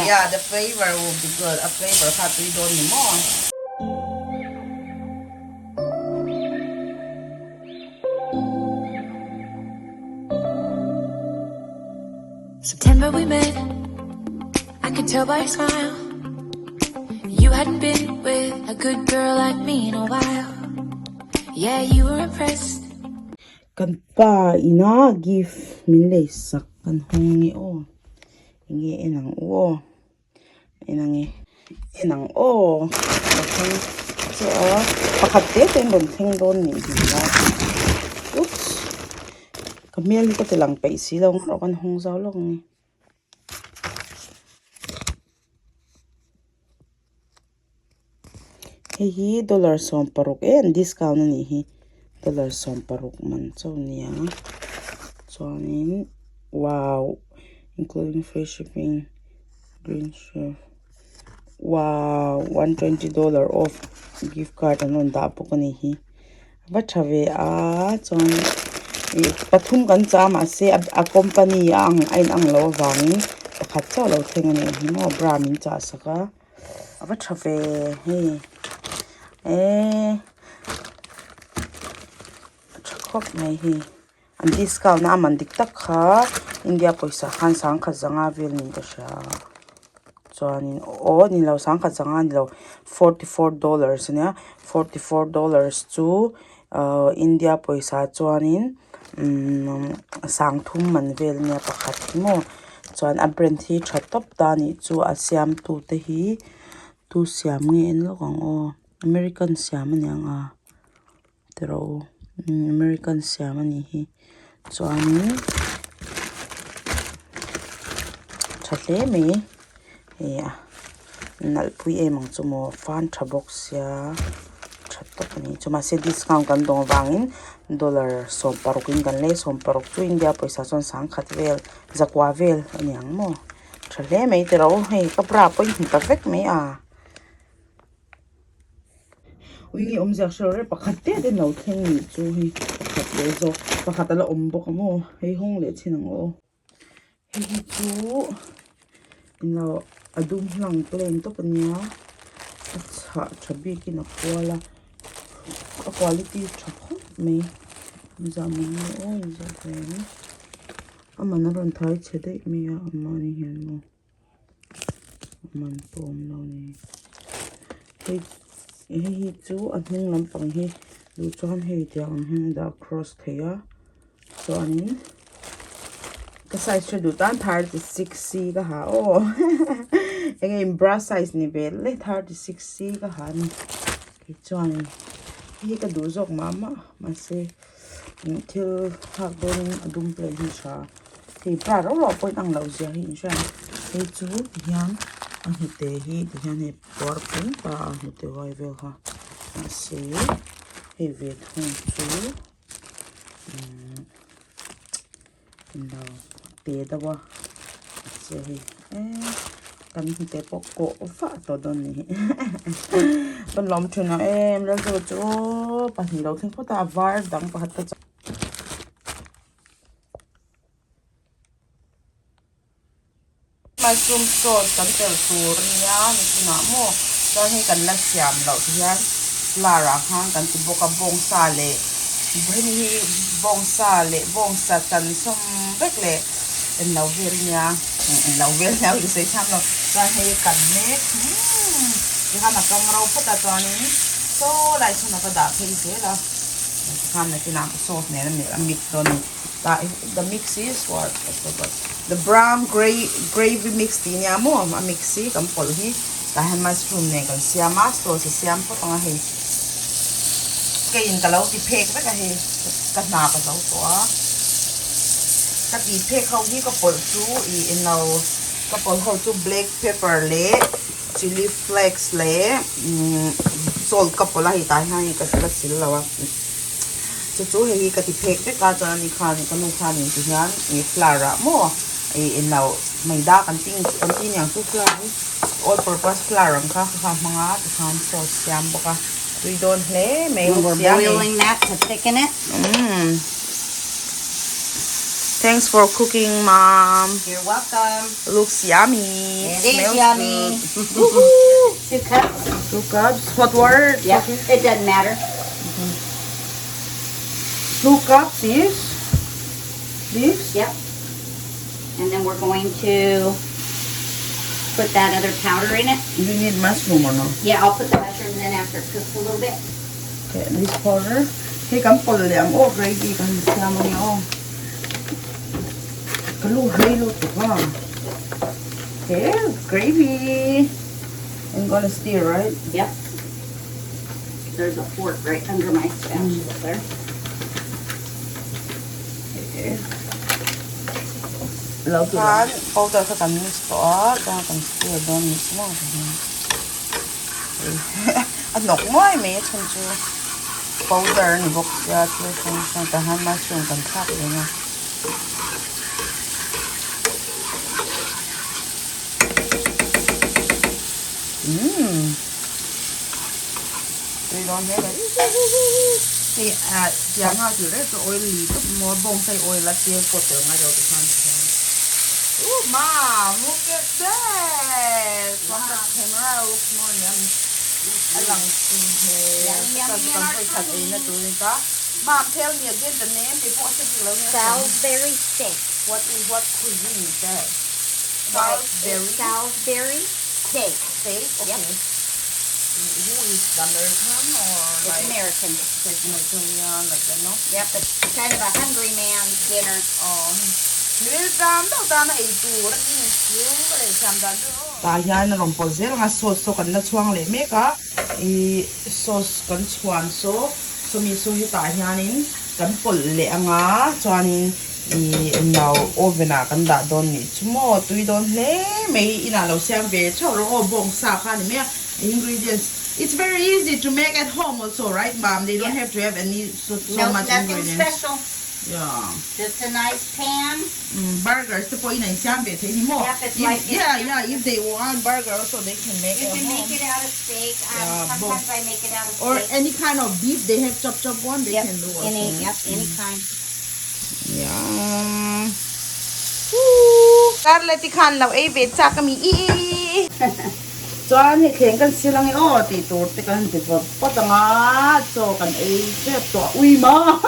Yeah, the flavor will be good. A flavor hot we don't need more. September we met, I could tell by your smile. You hadn't been with a good girl like me in a while. Yeah, you were impressed. Kan pa ina give min le sak kan hongi o. Ingi enang o. Enang o. So, pakate ten don thing don ni na. Oops. Kamel ko telang pa isilaw ng kan hong sao long ni. Hi dollar som parok discount na ni dollar som parok man so niya. So wow, including free shipping, green chef. Wow, $120 off gift card anon dapo ko ni Ba chave so pathum kan chama se a company ang ang lo wangin pakhat chaw lo thenga ni mo bramin cha saka ba chave chakop mai an discount na man dik tak kha India poisa khan sang kha zanga vel ni da sha chuanin ni lo sang kha zanga ni lo $44 nya $44 chu India poisa chuanin sang thum man vel nya pakhat mo chuan a brand hi thatop ta ni chu a siam tu te hi tu siam nge en lo kang American siam ani anga tero American siam ani hi chuanin thatle me nalpui emang chumo fan thabox ya thatop ani chuma se discount kan dong wangin dollar som parokin kan le som parok chu India poisa chon sang khatvel zakwa vel ani ang mo thatle me tero kapra poi perfect me wingi omjak shore pakhatte den lo theng ni chu hi pakhatte zo pakhatala ombo kamo hei hong le chinang hi chu ino adum hlang plain to panya acha chabi ki na kwala quality chakho me zaman zaben amana ron thai chede me amani hen mo man pom no ni hi chu adung lampang hi lu chuan hei tiang hen da cross theya so anin ka size chu du tan 36C ka ha again bra size ni bel le 36C ka ha ni ki chuan hi ka du jok mama ma se thil hak don adum plan hi sha hi bra ro point ang lo zia hi sha hi chu hian hi te hi hian he por pin pa hi te vai vel ha se he vet hun chu no te da wa se hi kan te pokko fa to don ni ban lom thuna la zo chu pa hi lo thing phota var dang pa hat ta mushroom sauce kan tel tur nia ni na mo so hi kan la siam lo hian lara hang kan ti boka bong sa le bhani bong sa tan som bek le en lo ver nia ki se cham lo ra hi kan ne ki ha na kang rau phata to ni so lai chuna ka da phen se la kan na ti na sauce ne na mix don the mix is what the brown gravy mix niya mo a mixi kam pol hi dahil mushroom ne kan siama so si siam po tanga hi kain kalaw ti phek ba ka hi ka na ka daw to ka ti phek haw hi ka pol chu I inaw ka pol haw chu black pepper le chili flakes le salt ka pol hi ta hi ka sala silawa chu hi ka ti phek te ka cha ni khan ka nu khan ni hian I flour mo inaw may da kan ting yang tu flour all purpose flour ang ka mga kan sauce yam boka we don't le may we're boiling that to thicken it. Thanks for cooking, Mom. You're welcome. Looks yummy. It is Smells yummy. good. Woohoo! 2 cups. 2 cups. Hot water. Yeah, Okay. it doesn't matter. 2 cups this. Yep. And then we're going to put that other powder in it. You need mushroom or no? Yeah, I'll put the mushrooms in after it cooks a little bit. Okay, this powder. Hey, come pull them. Oh, gravy. Come siam on oh. Kalu hay lo to ha. Okay, gravy. I'm gonna stir, right? Yep. There's a fork right under my spatula there. Okay. Love to learn. Powder ka mix to kan stir don mix mo. Anok mo ay may chanchu. Powder ni box ya tu sang tahan mushroom kan thak le na. We don't have it. Thì giang ha chữ đấy oil lì chút more bông say oil là tiêu cột tượng ngay đầu từ sang. Oh, Mom, look at that! From the camera, looks more yummy. Alang Mom, tell me again the name before Salisbury steak. What cuisine is that? Salisbury steak. Steak? Okay. Yep. Who is the American or It's like American. American, like that, no? Yep, it's kind of a hungry man's dinner. Ta hian na rompol zel nga sauce so kan na chuang le me ka I sauce kan chuan so mi so hi ta hianin kan pol le anga chuanin I now oven a kan da don ni chumo tui don hle me ina lo siam ve chho ro bong sa kha ni me ingredients. It's very easy to make at home also, right, Mom? They don't have to have any so much nothing ingredients. special. Yeah. Just a nice pan. Burgers, the point in Zambia, anymore. Yep, it's like yeah. If they want burger, also they can make You it can at make home. it out of steak. Sometimes I make it out of Or steak. any kind of beef, they have chop one. They Yep, can do also. any kind. Yeah. Carla ti khan lau ai ve cha kami I. Chuan hi thleng kan silang o ti tur te kan ti potanga cho kan ai che to ui ma.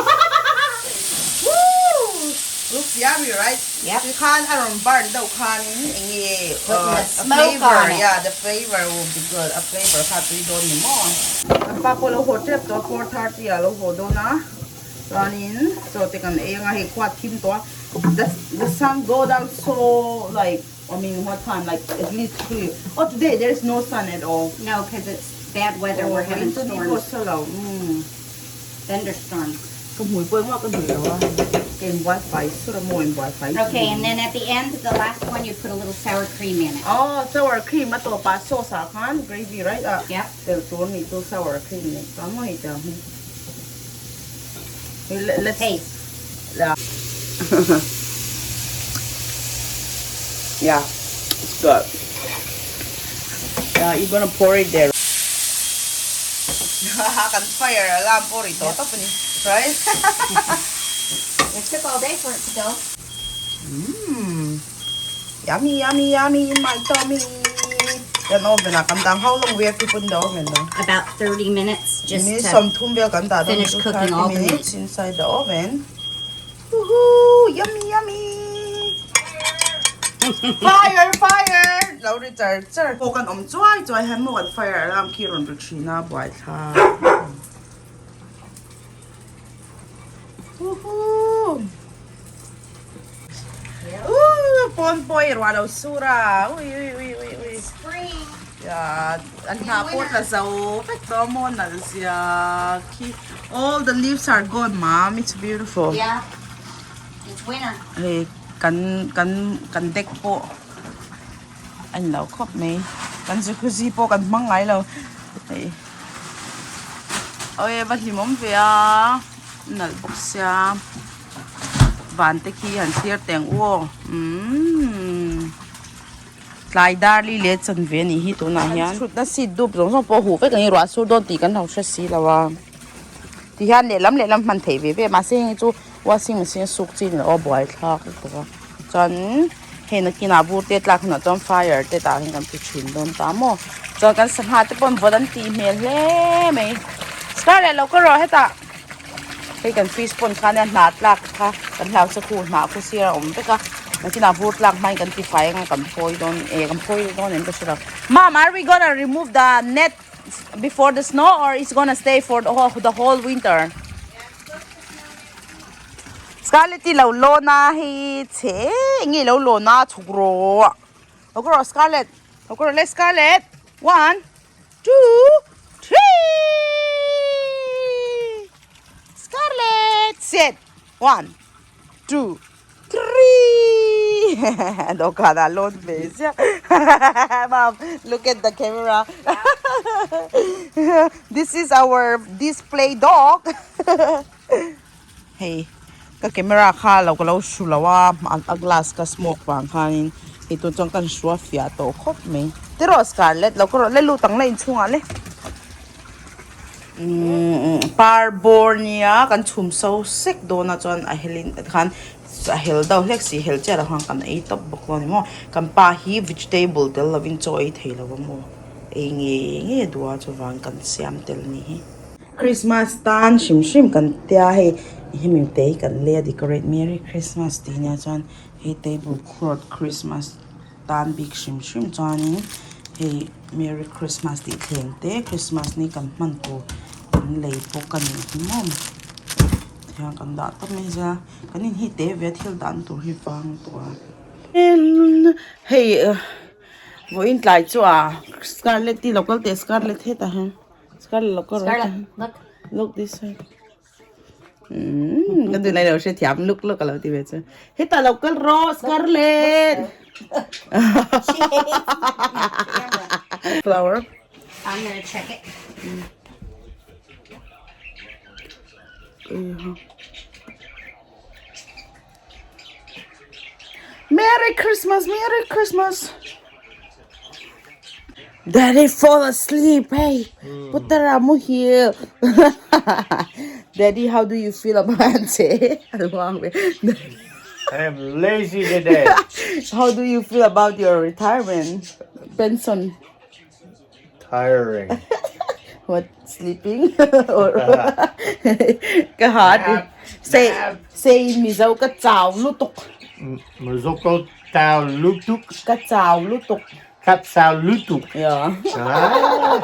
Looks yummy, right? Yep. You can't burn the can smoke on it. Yeah, the flavor will be good. A flavor cut we don't need more. Ang papo lo hotel to 4:30 alo hodo na. Running so they can nga hi kwat kim to. The sun go down so like what time? Like at least 3. Oh, today there's no sun at all. No, because it's bad weather. We're having storms. Thunderstorms. Okay, and then at the end, the last one, you put a little sour cream in it. Oh, sour cream. Ito pa sauce kan gravy, right? Yep. Pero nito sour cream. Tama ito. Let's Taste. Yeah, it's good. Yeah, you're gonna pour it there. Can fire alarm pour it. Right? It took all day for it to go. Yummy in my tummy. Then oven how long we have to put in the oven though? About 30 minutes, just Need to some finish cooking all the minutes inside the oven. Woohoo! Yummy! Fire! Lâu đi chờ. Cô cần ống choi hay mua cái fire alarm kia rồi được chỉ na bỏi tha. Woohoo! Pon boy rồi sura. Ui. spring. Yeah, and hapon na sa pektomon na siya. All the leaves are gone, Mom. It's beautiful. Yeah, it's winter. Hey, kan dek po. Anh lau khóc mấy. Kan jacuzzi po kan mangay lau. Hey. Ôi, bắt limom về à. Nal bốc siya. Van te khi han siya teng uo. Lai darli le chan ve ni hi tu na hian. Sut na si dup zong po hu ve kan i ro su don ti kan hau sha si lawa. Ti hian le lam man thei ve ve ma se chu washing machine suk chin o boil thak to chon he na kinabu te tlak na chon fire te ta hin kan pi chin don ta mo chon kan sa ha te pon bodan ti mel le me start lo ko ro heta he kan fish pon khan na tlak kha kan lau sa ku na ku sia pe ka na kinabu tlak mai kan ti fai kan poi don kan poi don en sura mom are we gonna remove the net before the snow or it's gonna stay for the whole winter Scarlett lâu lô na hi chế nghe lâu lô na chụp ro ok Scarlett ok let's Scarlett 1 2 3 Scarlett sit 1 2 3 đâu cả là lôn về chứ mom look at the camera this is our display dog hey ka camera kha lo ko lo su lo wa a glass ka smoke bang khanin ito chong kan suwa fia to khop me tero Scarlett lo ko le lu tang lai chunga le parbornia kan chum so sek do na chon a helin khan a hel daw lek si hel chera hang kan ei top boklo ni mo kan pa hi vegetable tel lovin choi thelo mo nge duwa chowang kan siam tel ni hi Christmas tan shim shim kan tia he him te kan le decorate Merry Christmas ti nya chan he table cloth Christmas tan big shim shim chan he Merry Christmas ti theng te Christmas ni kan man to kan lei po kan mom yang kan da ta me ja kan hi te vet hil dan tur hi fang to hey wo in tlai chu a Scarlett ti local te Scarlett he ta hen Scarlett local look this way cái từ này đâu sẽ thèm lúc lúc là thì chứ hết ta local rose Scarlett flower I'm gonna check it. Merry Christmas Merry Christmas Daddy fall asleep hey put the ramu here Daddy how do you feel about it I am lazy today. How do you feel about your retirement pension Tiring. what sleeping or kahad say mizaw ka chow lutok Mazoko tau lutuk. ka chow lutok Kat sao lutuk. yeah Ah.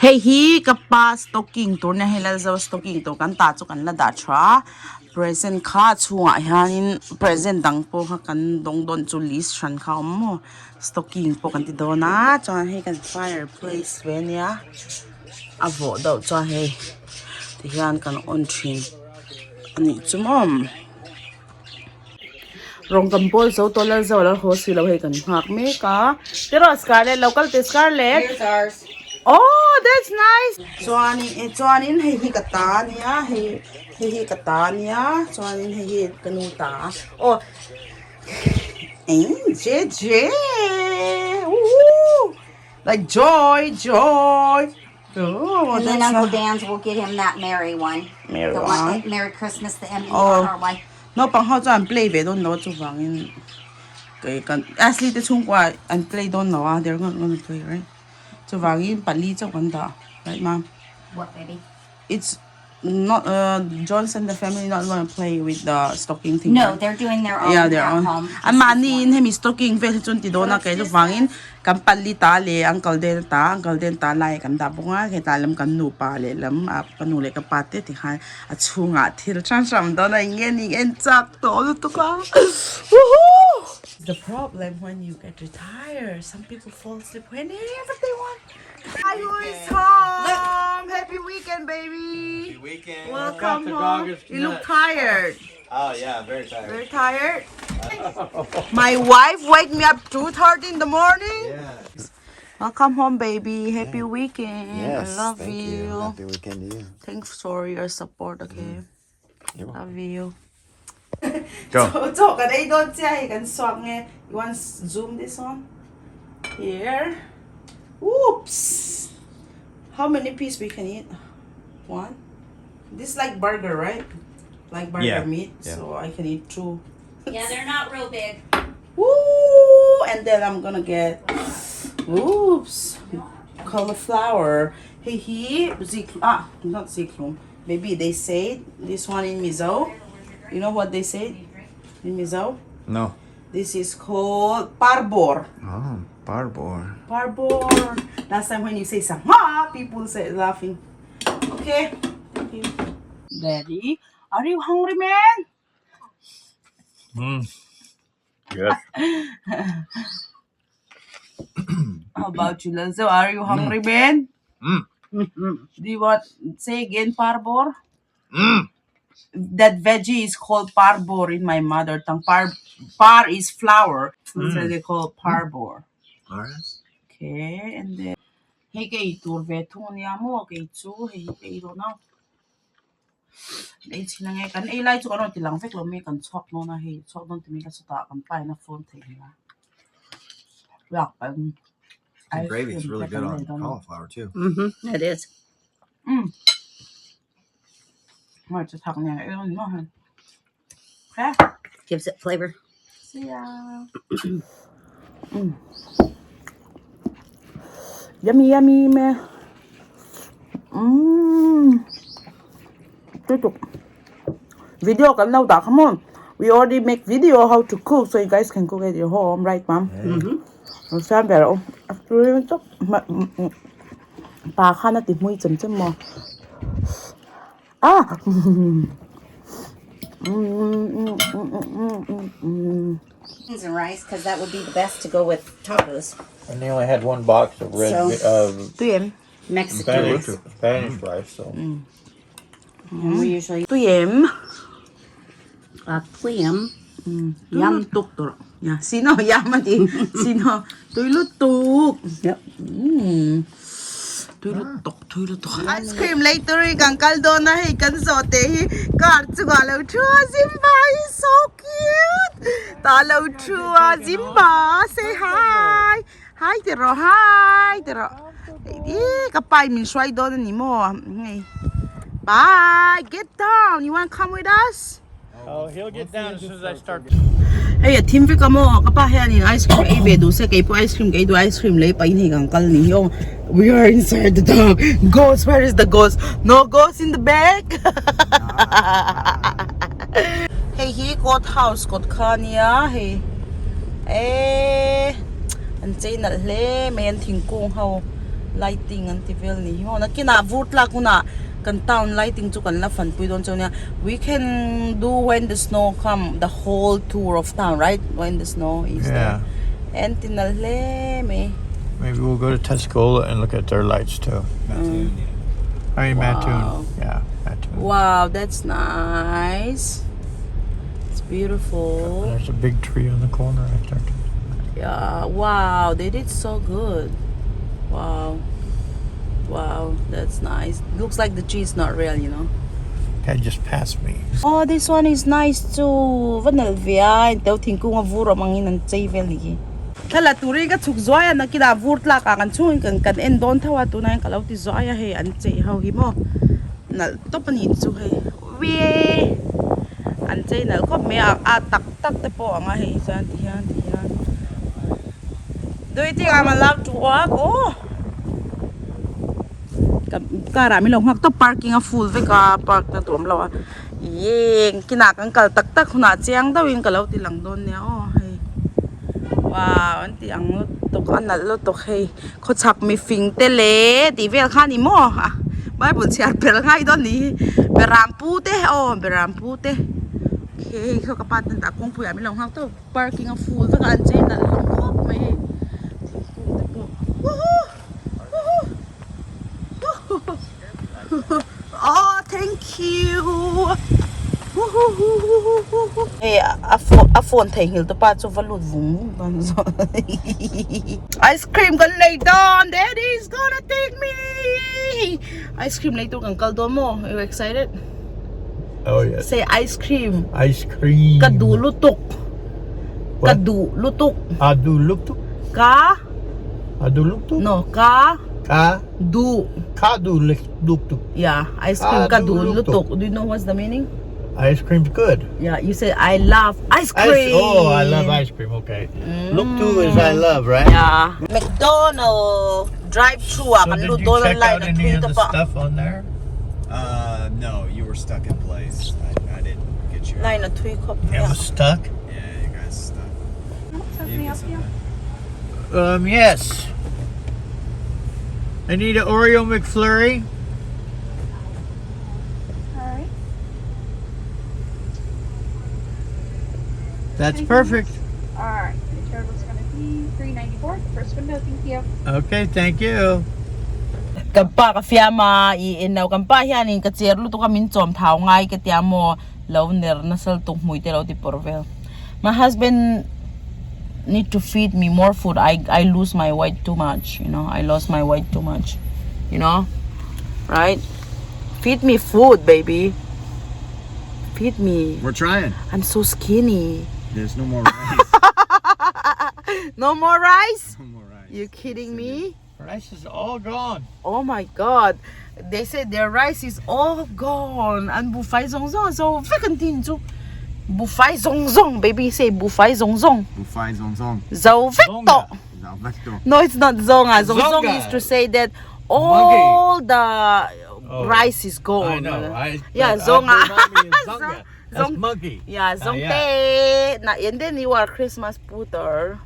hey hi kapa stocking to na hela zaw stocking to kan ta chu kan la da thra present kha chunga hianin present dang po kha kan dong don chu list than kha mo stocking po kan ti dona chuan hei kan fireplace venia avo do chuan hei ti hian kan on thin ani chumom rong kan bol zo to la zo la ho si lo hei kan hak me ka pero Scarlett local te Scarlett Here's ours. oh that's nice chuanin hei hi katania hei katania chuanin hei kanuta oh JJ like joy oh And then that's Uncle not- Dan's will get him that Merry one. Merry The one. Merry Christmas, the Oh. MERRY. no pang ho chuan play ve don no chu wangin kai kan Ashley te chung kwa and play don no they're gonna play right chu wangin pali chu kan da right mom What, baby? it's not Johnson the family not gonna play with the stocking thing No, right? they're doing their own Yeah, they're at on. home. Ang manin hemi stocking ve chun ti dona kay lu wangin kan pali ta le uncle den ta lai kan da bunga ke talam kan nu pa le lam ap kan nu le ka pate ti khan a chunga thil chan sam dona ingen chak to lu to ka woohoo the problem when you get retired some people fall asleep whenever they want Hi, it's home. Happy weekend, baby. Weekend. Welcome The home. dog is You look nuts. tired. Oh yeah, very tired. Very tired. My wife wake me up 2:30 in the morning. Yeah. Welcome home, baby. Happy weekend. Yes, I love thank you. Happy weekend to you. Thanks for your support, okay? You're welcome. Love you. Go. So, can I don't say I can swap nge. You want zoom this one? Here. Oops. How many pieces we can eat? 1, This is like burger, right? Like burger Yeah, meat. yeah. So I can eat 2. Yeah, they're not real big. Woo! And then I'm gonna get, oops, cauliflower. Hey, not ziklum. Maybe they say this one in miso. You know what they say in miso? No. This is called parbor. Oh, barbor. Parbor. Last time when you say sama, people say laughing. Okay. Thank you. Daddy, are you hungry, man? Yes. How about you, Lanzo? Are you hungry, man? Mm. Do you want say again, parbor? Mm. That veggie is called parbor in my mother tongue. Par is flour, so they call it parbor. All right. Okay, and then hey, kay tur vetun ya mo kay chu hey kay ro na. Hey, sinangay kan ay lai chu kan ti lang fek lo me kan chok no na hey chok don ti mi ka sa ta kan pai na phone thei na. Yak pan. The gravy's really good on cauliflower too. Mm-hmm. It is. Màจะทำยังไงเนาะฮะแค่ Gives it flavor. See ya. Yummy, yummy, man. Tiếp tục. Video kan đâu đã, come on. We already make video how to cook so you guys can cook at your home, right, mom? Sao vậy đâu? After chốc bà khăn nó tìm mũi chấm chấm mò. Beans and rice, because that would be the best to go with tacos. And they only had one box of red Tuyem. Mexican rice. Spanish rice, so. And we usually Tuyem. clam. Yam tuk to. Yeah, sino yam di. Sino tuylutuk. Yep. Tuylutuk. Ice cream later kang kaldo na hi kan sote hi kar chugalo chua Zimba is so cute. Talo chua Zimba, say hi. Hi tero, hi tero. Kapay min sway doon ni mo. Bye. Get down. You want to come with us? Oh, he'll get down as soon as I start. Hey, team fi kamo kapahian in ice cream ay bedo sa kay po ice cream kay do ice cream lay pa ini kang kal niyo. We are inside the dog. Ghost, where is the ghost? No ghost in the back. Hey, he got house got kanya hey. An chay na le men thingkung how lighting an tivel ni ho na kinavut la kuna kan town lighting chu kan la fan pui don chonya. We can do when the snow come, the whole tour of town, right? When the snow is there. And tinale me. Maybe we'll go to Tuscola and look at their lights too. I mean, Mattoon. Yeah, Mattoon. Wow, that's nice. It's beautiful. There's a big tree on the corner right there. Yeah, wow, they did so good. Wow. Wow, that's nice. Looks like the tree is not real, you know. Guy just passed me. Oh, this one is nice too. Vanilvia. Ito tingkong avuro mangin ang chayvel ni. Kala turi ka chuk zoya na kina vurtla ka kan chung kan endon thawa tu na kalau ti zoya he an chay how hi mo. Nal to panin chu he. We an chay nal ko me a tak tak te po anga he san ti han. Do you think I'm allowed to walk? Oh. Karami lang hak to parking a full ve ka park na tuam lawa. Yeng kinakang kal tak tak huna chiang dawin kalau ti lang don niya oh hey. Wow, anti ang lutok anal lutok hey. Ko chak mi fing tele ti vel kha ni mo ah. Bai bun chiar pel ngai don ni. Berampu te oh berampu te. Okay, ko kapat ta kung puya mi lang hak to parking a full ve ka an chay na lungkop me. Oh, thank you. Hey, a phone thing hil to pa so valut vung. Ice cream kan lay down. Daddy's gonna take me. Ice cream later kan kaldo mo. Are you excited? Oh yes. Say ice cream. Ice cream. Kadulutok. What? Kadulutok. Adulutuk. Ka? Adulutuk. No, ka? Ka Du. du luk. Yeah, ice cream Ka ka du du lutuk. lutuk. Do you know what's the meaning? Ice cream's good. Yeah, you say I love ice cream. Oh, I love ice cream. Okay. Luk is I love, right? Yeah. McDonald's drive-thru So did you check out any of the stuff on there? No, you were stuck in place. I didn't get you. Line na three cup. It was stuck. Yeah, you guys stuck. You get something. Yes. I need an Oreo McFlurry. Alright. That's perfect. Alright. The total's gonna be $3.94. First window, thank you. Okay, thank you. Kampa ka fiama inaw kampa hianin ka cherlu to kamin chom thau ngai ka tiamo launer nasal tung muite lo ti porvel. My husband need to feed me more food. I lose my weight too much, you know. I lost my weight too much. You know? Right? Feed me food, baby. Feed me. We're trying. I'm so skinny. There's no more rice. No more rice? No more rice. You kidding me? Rice is all gone. Oh my god. They said their rice is all gone. And bufai zong zong. So freaking tin zu. Bufai zong zong. Baby say bufai zong zong. Bufai zong zong. Zao victo. Zalvecto. No, it's not zonga. Zong zong Zonga. is to say that all the rice is I gone. know. Yeah, zonga. Zonga. That's Zong- monkey. Yeah, zong yeah. te. And then you are Christmas putter.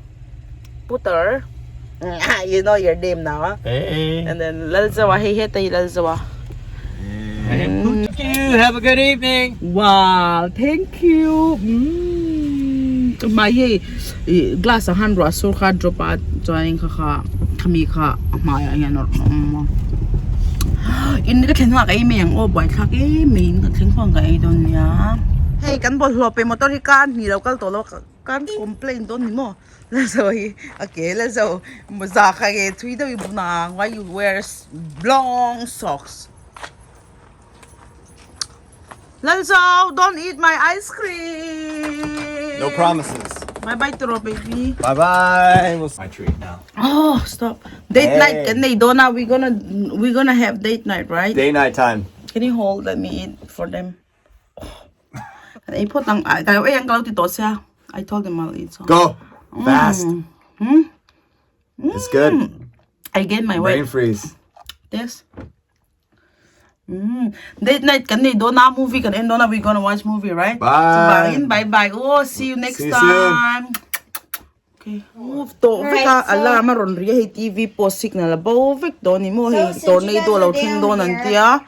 Putter. You know your name now, huh? Hey. And then lalzawa. Hey, hey, tayo lalzawa. Thank you. Have a good evening. Wow, thank you. My glass of hand was so hard drop out joining Kamika Maya and in the can like a man or boy cock a mean the thing from Gaidon. Hey, can both lope motorican, ni local to local can't complain, don't you know? So okay, let's go. Mozaka Twitter why you wear long socks. Lanzo, don't eat my ice cream. No promises. Bye-bye, Toro, baby. Bye bye. My treat now. Oh, stop. Date night, can they? Donna, we're gonna have date night, right? Day night time. Can you hold? Let me eat for them. I put on. I told them I'll eat. So. Go. Fast. It's good. I gained my Brain weight. freeze. This. Date night, can they? Donna movie, can end. Donna, we're gonna watch movie, right? Bye. So, bye. Oh, see you next See you time. Okay. Move to. Vika, alarm ron ria hey TV post signal bo vik do ni mo hey tornado lo thing do nan tia.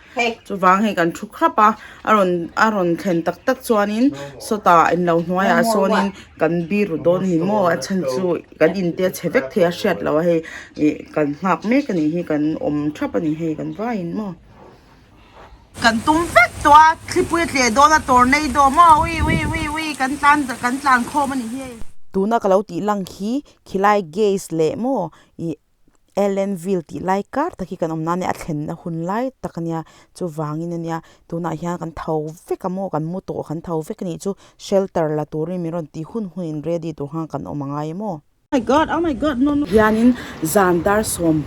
Chu wang hey kan thuk khapa aron thlen tak tak chuanin so ta in lo hnuaya sonin kan biru do ni mo a chan chu kan in te chevek thea shat lo hey kan hak me kan hi kan thap ani hey kan va in mo. Kan tum vek to a clipwet le do na tornado mo wi kan tlan kho mani hi. Tuna kalau ti lang hi khilai gaze le mo I Ellenville ti lai kar taki kan omna ne athen na hun lai takania chu wangin ania tuna hian kan thau veka mo kan mu to kan thau vek ni chu shelter la turi mi ron ti hun ready to hang kan omangai mo. Oh my god no hianin zandar som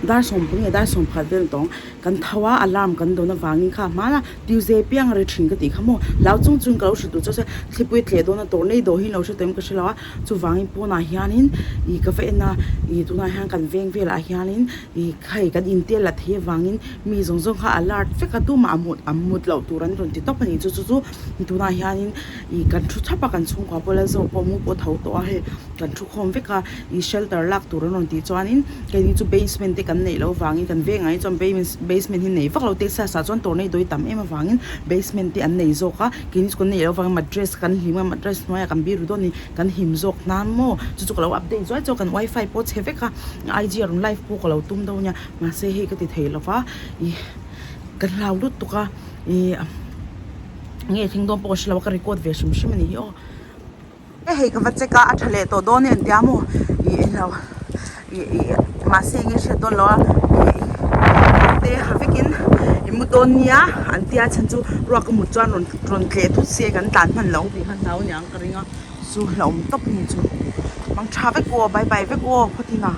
dar som pung dar som phadel tong kan thawa alarm kan do na wangin kha mana tuesday piang re thing ka ti khamo lau chung ka su tu chose thipui tle do na tornado hi lo se tem ka shila chu wangin po na hianin I ka fe na I tu na hang kan veng vela hianin I khai kan in te la the wangin mi zong zong kha alert fe ka tu ma amut lo turan ron ti top ni chu tu na hianin I kan thu thapa kan chung kwa pola zo po mu po thau to he kan thu khom ve ka I shelter lak turan ron ti chuanin ke ni chu basement te kan nei lo wangin kan ve ngai chom basement hin nei vak lo te sa chon tornado I tam em wangin basement te an nei zo ka kin chu nei lo wang mattress kan hima mattress noya kan biru do ni kan him zok nan mo chu lo update zo cho kan wifi po cheve ka IG ron live po ko lo tum do nya ma se he ka ti thei lo fa I kan lau lut to ka I nge thing don po shla ka record ve shim ni o he ka vache ka athale to do ne ndiamo I lo ma se nge she do lo te havikin imutonia antia chanchu rock mu chuan ron tle thu se kan tan man lo ti khan nau nyang ka ringa su hlom top ni chu mang tha ve ko bye bye ve ko phatina